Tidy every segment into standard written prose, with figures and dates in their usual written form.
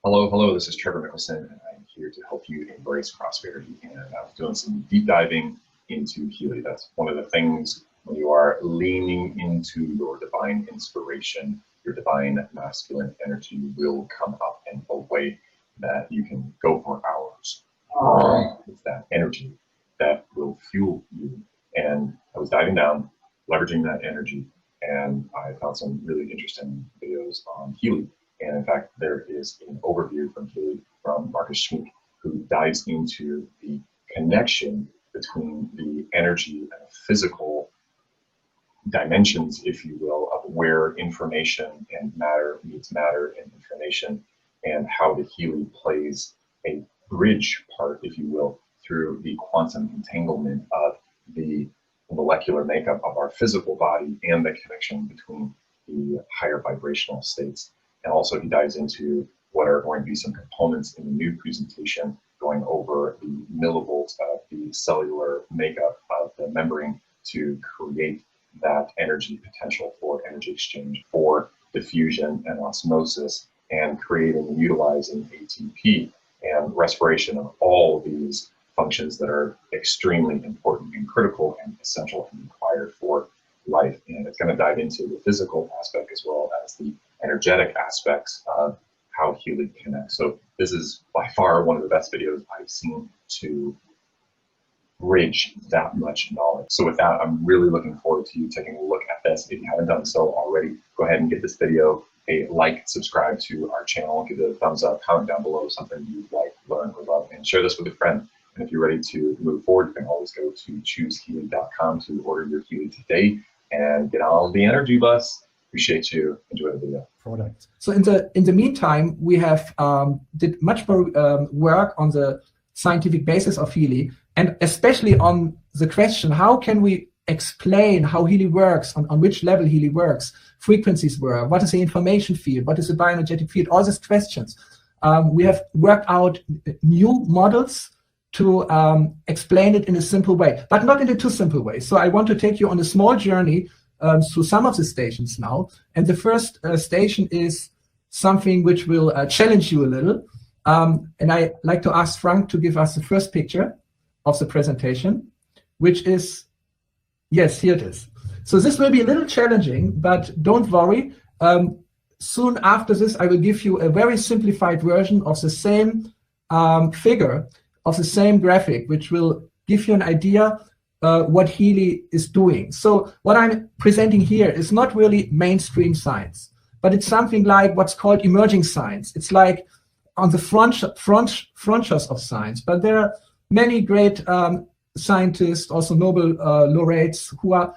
Hello, hello, this is TeamMickelson, and I'm here to help you embrace prosperity. And I was doing some deep diving into Healy. That's one of the things when you are leaning into your divine inspiration, your divine masculine energy will come up in a way that you can go for hours. It's that energy that will fuel you. And I was diving down, leveraging that energy, and I found some really interesting videos on Healy. And in fact, there is an overview from Healy from Marcus Schmeek, who dives into the connection between the energy and physical dimensions, if you will, of where information and matter meets matter and information, and how the Healy plays a bridge part, if you will, through the quantum entanglement of the molecular makeup of our physical body and the connection between the higher vibrational states. And also he dives into what are going to be some components in the new presentation, going over the millivolts of the cellular makeup of the membrane to create that energy potential for energy exchange, for diffusion and osmosis, and creating and utilizing ATP and respiration of all of these functions that are extremely important and critical and essential and required for life. And it's going to dive into the physical aspect as well as the energetic aspects of how Healy connects. So this is by far one of the best videos I've seen to bridge that much knowledge. So with that, I'm really looking forward to you taking a look at this. If you haven't done so already, go ahead and give this video a like, subscribe to our channel, give it a thumbs up, comment down below something you'd like, learn, or love, and share this with a friend. And if you're ready to move forward, you can always go to choosehealy.com to order your Healy today and get on the energy bus. Appreciate you. Enjoy the video. Product. So in the meantime, we have did much more work on the scientific basis of Healy, and especially on the question, how can we explain how Healy works, on which level Healy works, frequencies work, what is the information field, what is the bioenergetic field, all these questions. We have worked out new models to explain it in a simple way, but not in a too simple way. So I want to take you on a small journey through some of the stations now. And the first station is something which will challenge you a little. And I like to ask Frank to give us the first picture of the presentation, which is, yes, here it is. So this will be a little challenging, but don't worry. Soon after this, I will give you a very simplified version of the same figure, of the same graphic, which will give you an idea what Healy is doing. So what I'm presenting here is not really mainstream science, but it's something like what's called emerging science. It's like on the frontiers of science, but there are many great scientists, also Nobel laureates, who are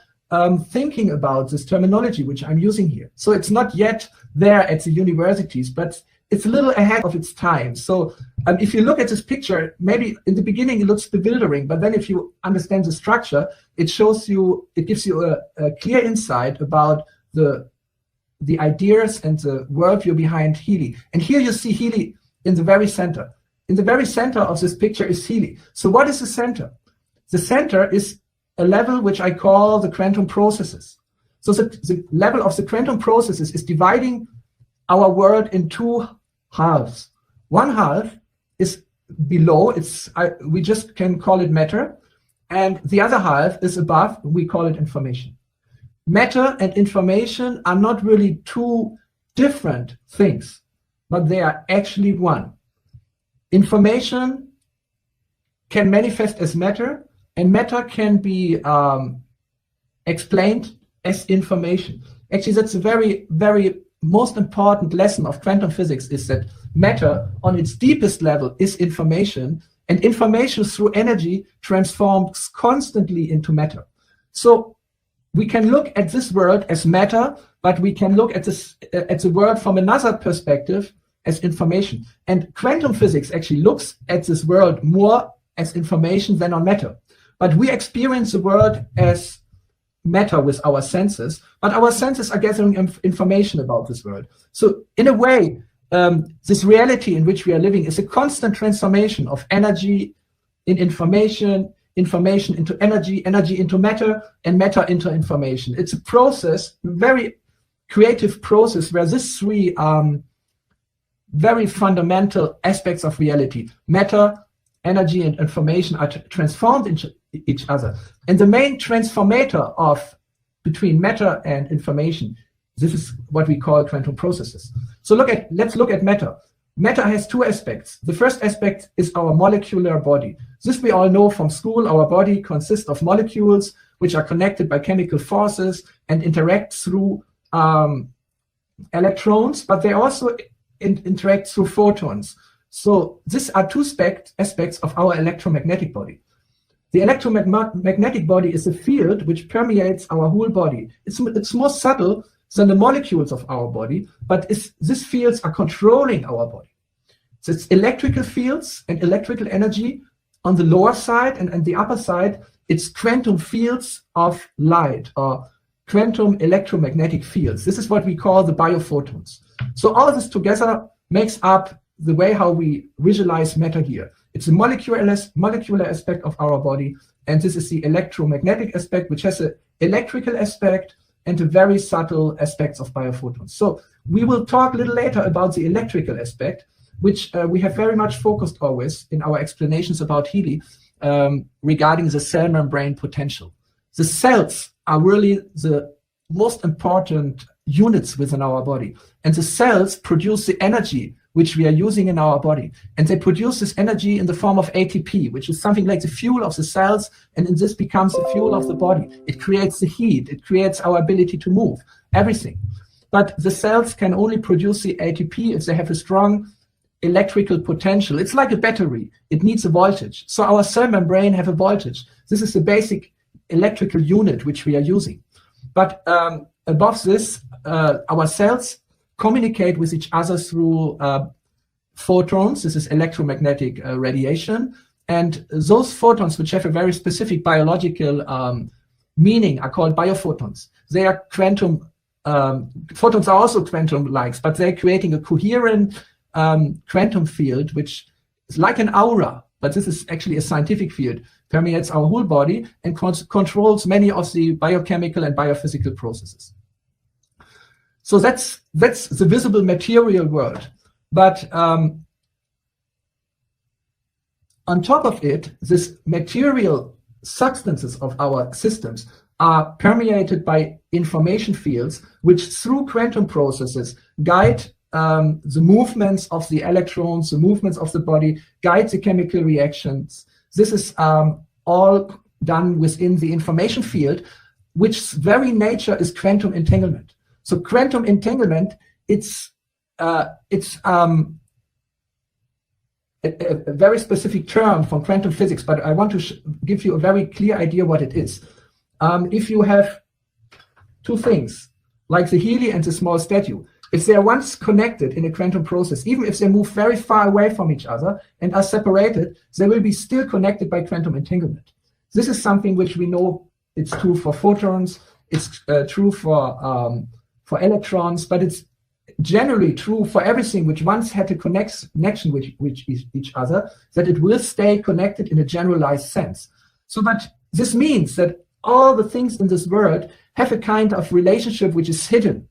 thinking about this terminology which I'm using here. So it's not yet there at the universities, but it's a little ahead of its time. So if you look at this picture, maybe in the beginning it looks bewildering, but then if you understand the structure, it shows you, it gives you a clear insight about the ideas and the worldview behind Healy. And here you see Healy in the very center. In the very center of this picture is Healy. So what is the center? The center is a level which I call the quantum processes. So the level of the quantum processes is dividing our world in two halves. One half is below, we just can call it matter, and the other half is above, we call it information. Matter and information are not really two different things, but they are actually one. Information can manifest as matter, and matter can be explained as information. Actually, that's a very, very most important lesson of quantum physics, is that matter on its deepest level is information, and information through energy transforms constantly into matter. So we can look at this world as matter, but we can look at the world from another perspective as information. And quantum physics actually looks at this world more as information than on matter. But we experience the world as matter with our senses, but our senses are gathering information about this world. So in a way, this reality in which we are living is a constant transformation of energy in information, information into energy, energy into matter, and matter into information. It's a process, very creative process, where these three very fundamental aspects of reality. Matter, energy, and information are transformed into each other. And the main transformator between matter and information, this is what we call quantum processes. So let's look at matter. Matter has two aspects. The first aspect is our molecular body. This we all know from school. Our body consists of molecules which are connected by chemical forces and interact through electrons, but they also interact through photons. So these are two aspects of our electromagnetic body. The electromagnetic body is a field which permeates our whole body. It's more subtle than the molecules of our body, but these fields are controlling our body. So it's electrical fields and electrical energy on the lower side, and the upper side, it's quantum fields of light, or quantum electromagnetic fields. This is what we call the biophotons. So all this together makes up the way how we visualize matter here. It's a molecular aspect of our body, and this is the electromagnetic aspect, which has an electrical aspect and a very subtle aspects of biophotons. So we will talk a little later about the electrical aspect, which we have very much focused always in our explanations about Healy regarding the cell membrane potential. The cells are really the most important units within our body, and the cells produce the energy which we are using in our body, and they produce this energy in the form of ATP, which is something like the fuel of the cells, and this becomes the fuel of the body. It creates the heat, it creates our ability to move, everything. But the cells can only produce the ATP if they have a strong electrical potential. It's like a battery, it needs a voltage. So our cell membrane have a voltage. This is the basic electrical unit which we are using. But above this, our cells communicate with each other through photons. This is electromagnetic radiation. And those photons, which have a very specific biological meaning, are called biophotons. They are quantum, photons are also quantum-like, but they're creating a coherent quantum field, which is like an aura, but this is actually a scientific field, permeates our whole body and controls many of the biochemical and biophysical processes. So that's the visible material world. But on top of it, this material substances of our systems are permeated by information fields, which through quantum processes guide the movements of the electrons, the movements of the body, guide the chemical reactions. This is all done within the information field, which very nature is quantum entanglement. So quantum entanglement, it's a very specific term from quantum physics, but I want to give you a very clear idea what it is. If you have two things, like the Healy and the small statue, if they are once connected in a quantum process, even if they move very far away from each other and are separated, they will be still connected by quantum entanglement. This is something which we know it's true for photons, it's true for electrons, but it's generally true for everything which once had a connection with each other, that it will stay connected in a generalized sense. So but this means that all the things in this world have a kind of relationship which is hidden.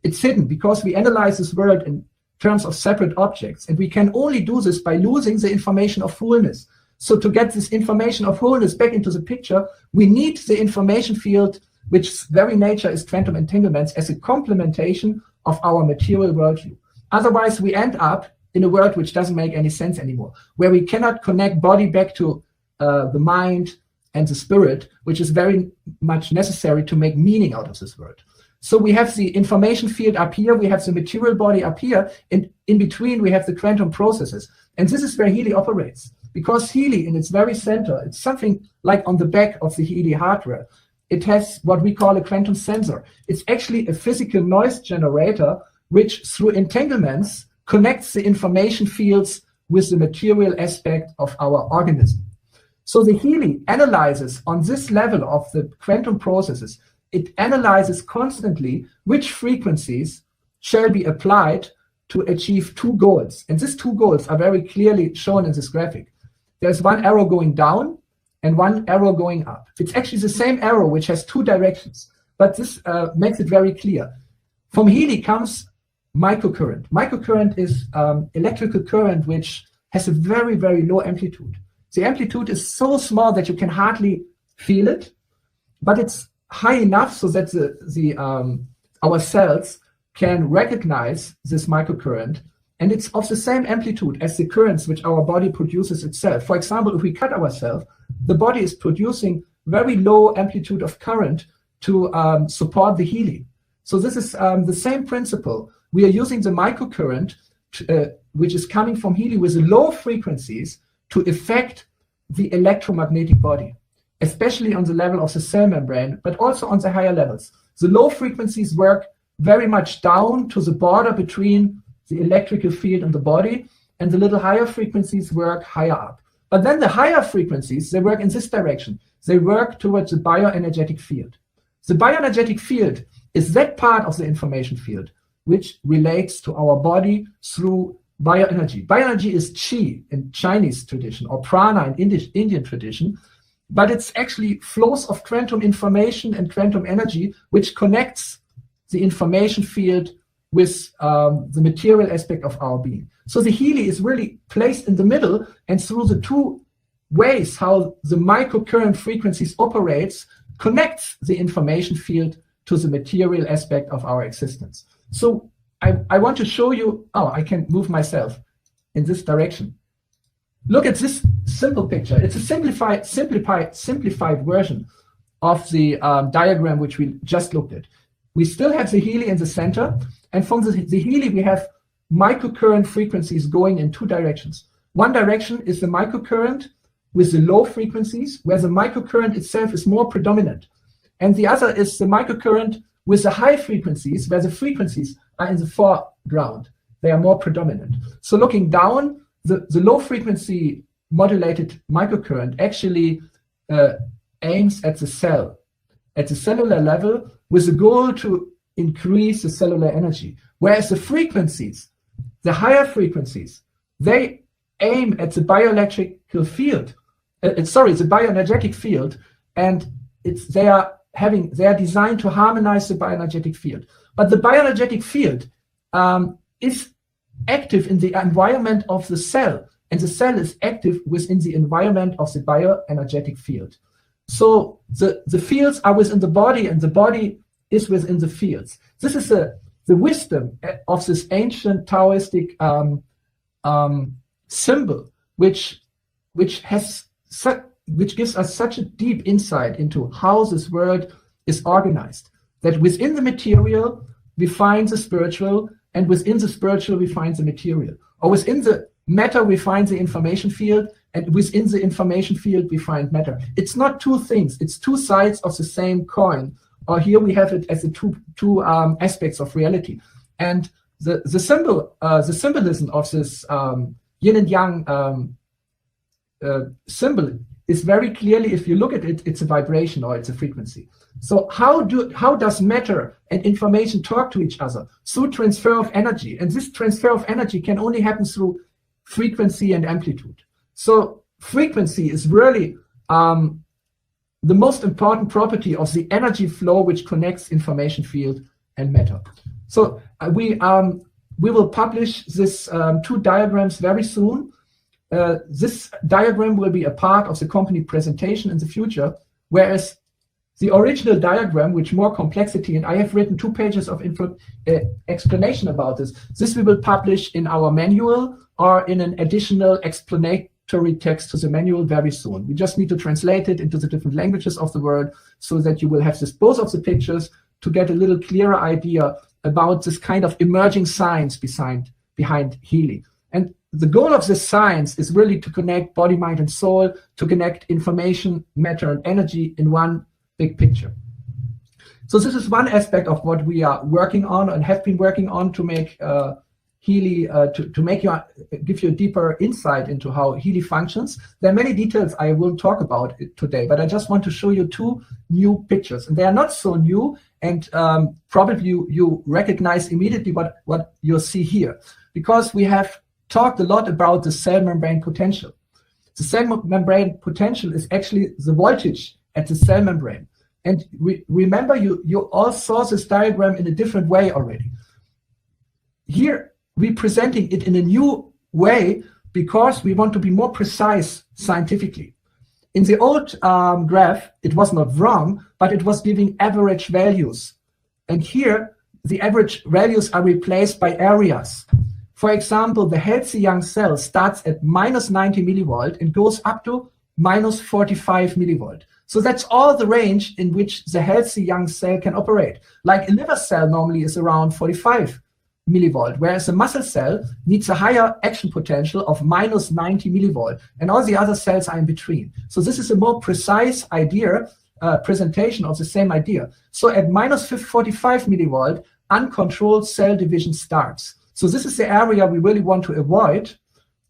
It's hidden because we analyze this world in terms of separate objects, and we can only do this by losing the information of wholeness. So to get this information of wholeness back into the picture, we need the information field, which very nature is quantum entanglements, as a complementation of our material worldview. Otherwise, we end up in a world which doesn't make any sense anymore, where we cannot connect body back to the mind and the spirit, which is very much necessary to make meaning out of this world. So we have the information field up here, we have the material body up here, and in between we have the quantum processes. And this is where Healy operates. Because Healy, in its very center, it's something like on the back of the Healy hardware. It has what we call a quantum sensor. It's actually a physical noise generator, which through entanglements connects the information fields with the material aspect of our organism. So the Healy analyzes on this level of the quantum processes, it analyzes constantly which frequencies shall be applied to achieve two goals. And these two goals are very clearly shown in this graphic. There's one arrow going down and one arrow going up. It's actually the same arrow which has two directions, but this makes it very clear. From Healy comes microcurrent. Microcurrent is electrical current which has a very, very low amplitude. The amplitude is so small that you can hardly feel it, but it's high enough so that our cells can recognize this microcurrent, and it's of the same amplitude as the currents which our body produces itself. For example, if we cut ourselves, the body is producing very low amplitude of current to support the Healy. So this is the same principle. We are using the microcurrent, which is coming from Healy with low frequencies to affect the electromagnetic body, especially on the level of the cell membrane, but also on the higher levels. The low frequencies work very much down to the border between the electrical field and the body, and the little higher frequencies work higher up. But then the higher frequencies, they work in this direction. They work towards the bioenergetic field. The bioenergetic field is that part of the information field which relates to our body through bioenergy. Bioenergy is Qi in Chinese tradition, or prana in Indian tradition, but it's actually flows of quantum information and quantum energy which connects the information field with the material aspect of our being. So the Healy is really placed in the middle, and through the two ways how the microcurrent frequencies operates, connects the information field to the material aspect of our existence. So I want to show you, I can move myself in this direction. Look at this simple picture. It's a simplified version of the diagram which we just looked at. We still have the Healy in the center, and from the Healy we have microcurrent frequencies going in two directions. One direction is the microcurrent with the low frequencies, where the microcurrent itself is more predominant. And the other is the microcurrent with the high frequencies, where the frequencies are in the foreground. They are more predominant. So looking down, the low frequency modulated microcurrent actually aims at the cell, at the cellular level, with the goal to increase the cellular energy. Whereas the frequencies, the higher frequencies, they aim at the bioelectrical field, the bioenergetic field, and they are designed to harmonize the bioenergetic field. But the bioenergetic field is active in the environment of the cell, and the cell is active within the environment of the bioenergetic field. So the fields are within the body, and the body is within the fields. This is the wisdom of this ancient Taoistic symbol, which gives us such a deep insight into how this world is organized. That within the material we find the spiritual, and within the spiritual we find the material. Or within the matter we find the information field, and within the information field we find matter. It's not two things, it's two sides of the same coin. Or here we have it as the two aspects of reality. And the symbolism of this yin and yang symbol is very clearly, if you look at it, it's a vibration or it's a frequency. So how does matter and information talk to each other? Through transfer of energy. And this transfer of energy can only happen through frequency and amplitude. So frequency is really the most important property of the energy flow which connects information field and matter. So we will publish this two diagrams very soon. This diagram will be a part of the company presentation in the future, whereas the original diagram, which more complexity, and I have written 2 pages of explanation about this. This we will publish in our manual or in an additional explanatory text to the manual very soon. We just need to translate it into the different languages of the world so that you will have both of the pictures to get a little clearer idea about this kind of emerging science behind Healy. And the goal of this science is really to connect body, mind, and soul, to connect information, matter, and energy in one big picture. So this is one aspect of what we are working on and have been working on to make Healy, give you a deeper insight into how Healy functions. There are many details I won't talk about today, but I just want to show you 2 new pictures. And they are not so new, and probably you recognize immediately what you'll see here, because we have talked a lot about the cell membrane potential. The cell membrane potential is actually the voltage at the cell membrane. And remember, you all saw this diagram in a different way already. here we're presenting it in a new way because we want to be more precise scientifically. In the old graph, it was not wrong, but it was giving average values. And here, the average values are replaced by areas. For example, the healthy young cell starts at minus 90 millivolt and goes up to minus 45 millivolt. So that's all the range in which the healthy young cell can operate. Like a liver cell normally is around 45 millivolt, whereas a muscle cell needs a higher action potential of minus 90 millivolt, and all the other cells are in between. So this is a more precise idea, presentation of the same idea. So at minus 45 millivolt, uncontrolled cell division starts. So this is the area we really want to avoid.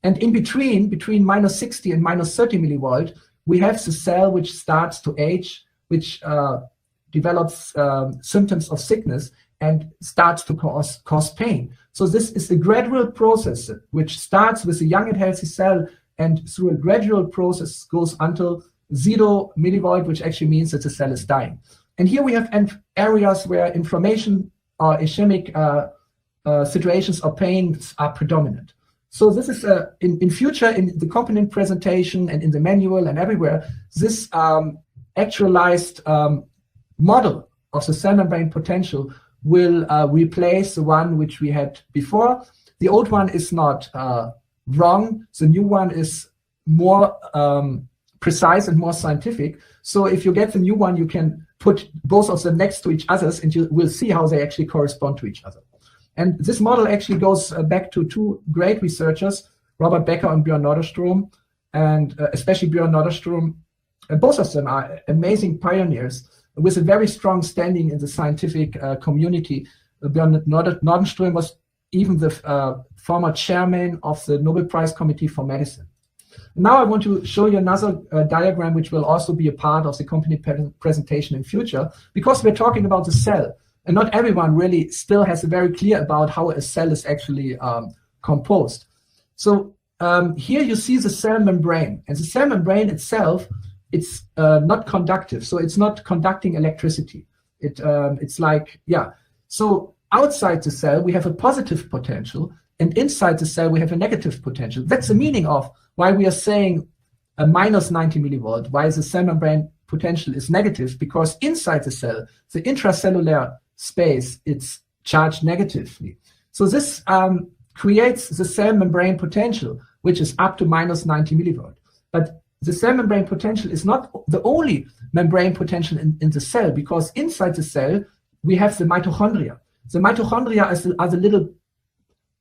And in between minus 60 and minus 30 millivolt, we have the cell which starts to age, which develops symptoms of sickness and starts to cause pain. So this is a gradual process which starts with a young and healthy cell, and through a gradual process goes until 0 millivolt, which actually means that the cell is dying. And here we have areas where inflammation or ischemic situations or pains are predominant. So this is in future, in the component presentation and in the manual and everywhere, this actualized model of the cell membrane potential will replace the one which we had before. The old one is not wrong. The new one is more precise and more scientific. So if you get the new one, you can put both of them next to each other and you will see how they actually correspond to each other. And this model actually goes back to two great researchers, Robert Becker and Björn Norderstrom, and especially Björn Norderstrom. Both of them are amazing pioneers with a very strong standing in the scientific community. Björn Norderstrom was even the former chairman of the Nobel Prize Committee for Medicine. Now I want to show you another diagram which will also be a part of the company presentation in future, because we're talking about the cell. And not everyone really still has a very clear about how a cell is actually composed. So here you see the cell membrane, and the cell membrane itself, it's not conductive, so it's not conducting electricity. It's like, yeah. So outside the cell we have a positive potential, and inside the cell we have a negative potential. That's the meaning of why we are saying a minus 90 millivolt, why the cell membrane potential is negative, because inside the cell, the intracellular space, it's charged negatively. So this creates the cell membrane potential, which is up to minus 90 millivolt. But the cell membrane potential is not the only membrane potential in the cell, because inside the cell we have the mitochondria. The mitochondria are the little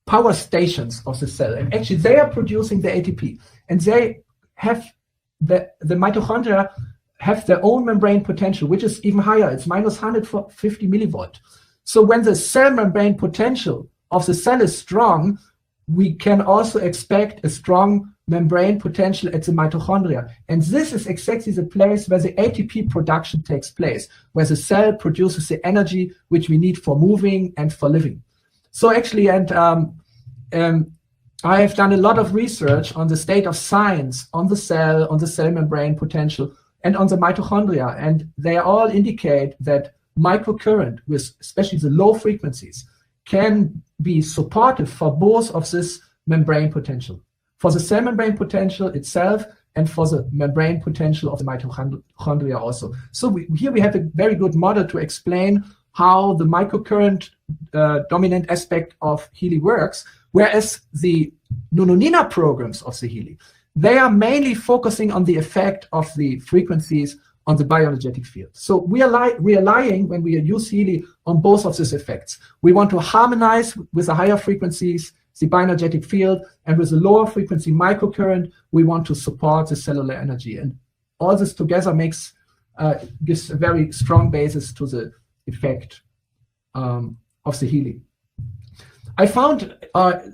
power stations of the cell, and actually they are producing the ATP, and they have the mitochondria have their own membrane potential, which is even higher. It's minus 150 millivolt. So when the cell membrane potential of the cell is strong, we can also expect a strong membrane potential at the mitochondria. And this is exactly the place where the ATP production takes place, where the cell produces the energy which we need for moving and for living. So actually, and I have done a lot of research on the state of science on the cell membrane potential, and on the mitochondria, and they all indicate that microcurrent, with especially the low frequencies, can be supportive for both of this membrane potential, for the cell membrane potential itself and for the membrane potential of the mitochondria also. So here we have a very good model to explain how the microcurrent dominant aspect of Healy works, whereas the Nunonina programs of the Healy, they are mainly focusing on the effect of the frequencies on the bioenergetic field. So we are relying, when we use Healy, on both of these effects. We want to harmonize with the higher frequencies the bioenergetic field, and with the lower frequency microcurrent, we want to support the cellular energy. And all this together gives a very strong basis to the effect of the Healy. I found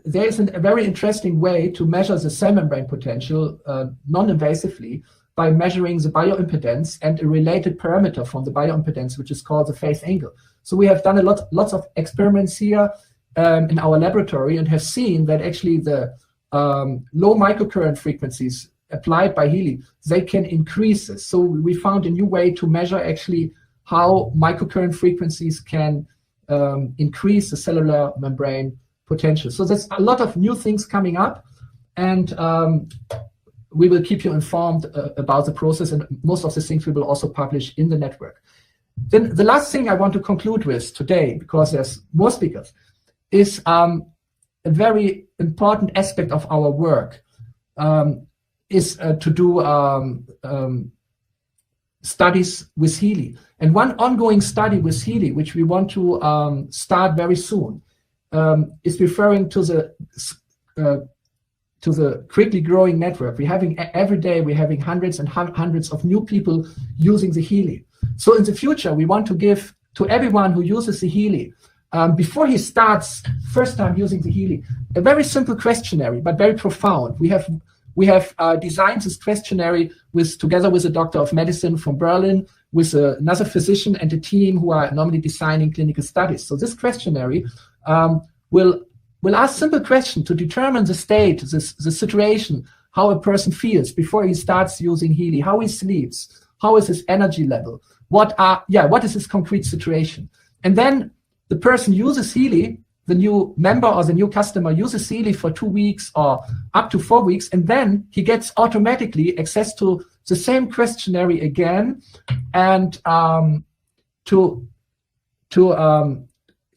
there is a very interesting way to measure the cell membrane potential non-invasively by measuring the bioimpedance and a related parameter from the bioimpedance, which is called the phase angle. So we have done lots of experiments here in our laboratory and have seen that actually the low microcurrent frequencies applied by Healy, they can increase this. So we found a new way to measure actually how microcurrent frequencies can increase the cellular membrane potential. So there's a lot of new things coming up, and we will keep you informed about the process, and most of the things we will also publish in the network. Then the last thing I want to conclude with today, because there's more speakers, is a very important aspect of our work, is to do studies with Healy. And one ongoing study with Healy, which we want to start very soon, is referring to the quickly growing network. We're having every day, we're having hundreds and hundreds of new people using the Healy. So in the future, we want to give to everyone who uses the Healy, before he starts first time using the Healy, a very simple questionnaire, but very profound. We have designed this questionnaire together with a doctor of medicine from Berlin, with another physician and a team who are normally designing clinical studies. So this questionnaire will ask simple questions to determine the state, the situation, how a person feels before he starts using Healy, how he sleeps, how is his energy level, what is his concrete situation. And then the person uses Healy, the new member or the new customer uses Healy for 2 weeks or up to 4 weeks, and then he gets automatically access to the same questionnaire again, and to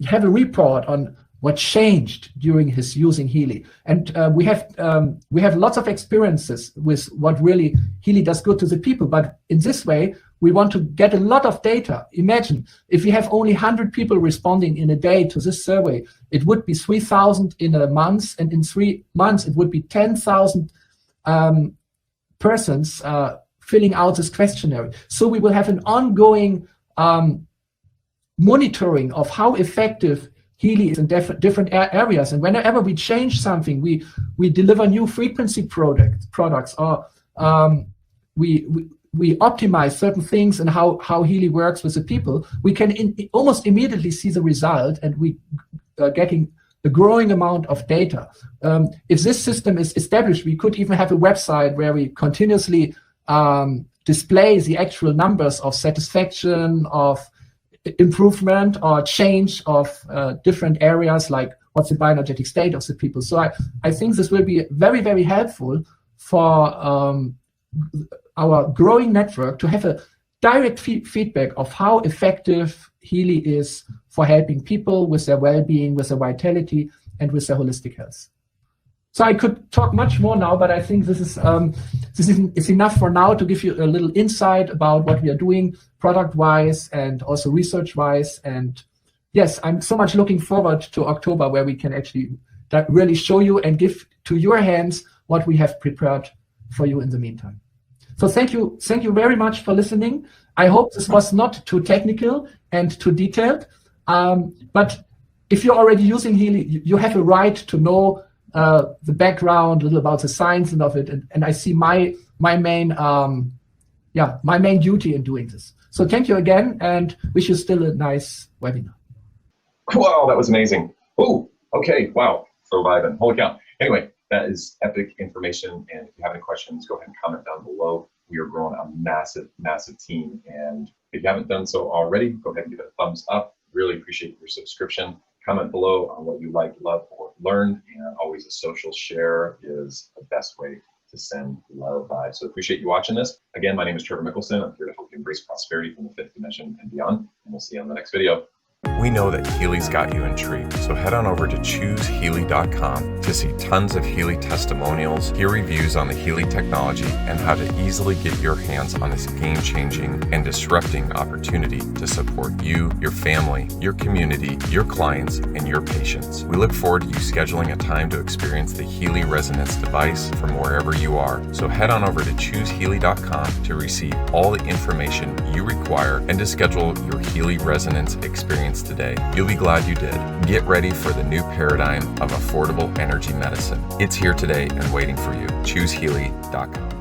have a report on what changed during his using Healy. And we have lots of experiences with what really Healy does good to the people, but in this way, we want to get a lot of data. Imagine if we have only 100 people responding in a day to this survey, it would be 3,000 in a month, and in 3 months, it would be 10,000 persons filling out this questionnaire. So we will have an ongoing monitoring of how effective Healy is in different areas. And whenever we change something, we deliver new frequency products, or we optimize certain things and how Healy works with the people, we can almost immediately see the result, and we are getting a growing amount of data. If this system is established, we could even have a website where we continuously display the actual numbers of satisfaction, of improvement or change of different areas, like what's the bioenergetic state of the people. So I think this will be very, very helpful for our growing network to have a direct feedback of how effective Healy is for helping people with their well-being, with their vitality, and with their holistic health. So I could talk much more now, but I think this is enough for now to give you a little insight about what we are doing product-wise and also research-wise. And yes, I'm so much looking forward to October, where we can actually really show you and give to your hands what we have prepared for you in the meantime. So thank you very much for listening. I hope this was not too technical and too detailed, but if you're already using Healy, you have a right to know the background, a little about the science and of it, and I see my main duty in doing this. So thank you again, and wish you still a nice webinar. Wow, that was amazing. Oh, okay, wow, so vibing, holy cow. Anyway, that is epic information, and if you have any questions, go ahead and comment down below. We are growing a massive, massive team, and if you haven't done so already, go ahead and give it a thumbs up. Really appreciate your subscription. Comment below on what you liked, loved, or learned, and always a social share is the best way to send love vibes. So appreciate you watching this. Again, my name is Mickelson. I'm here to help you embrace prosperity from the fifth dimension and beyond, and we'll see you on the next video. We know that Healy's got you intrigued, so head on over to ChooseHealy.com to see tons of Healy testimonials, hear reviews on the Healy technology, and how to easily get your hands on this game-changing and disrupting opportunity to support you, your family, your community, your clients, and your patients. We look forward to you scheduling a time to experience the Healy Resonance device from wherever you are. So head on over to ChooseHealy.com to receive all the information you require and to schedule your Healy Resonance experience today. You'll be glad you did. Get ready for the new paradigm of affordable energy medicine. It's here today and waiting for you. ChooseHealy.com.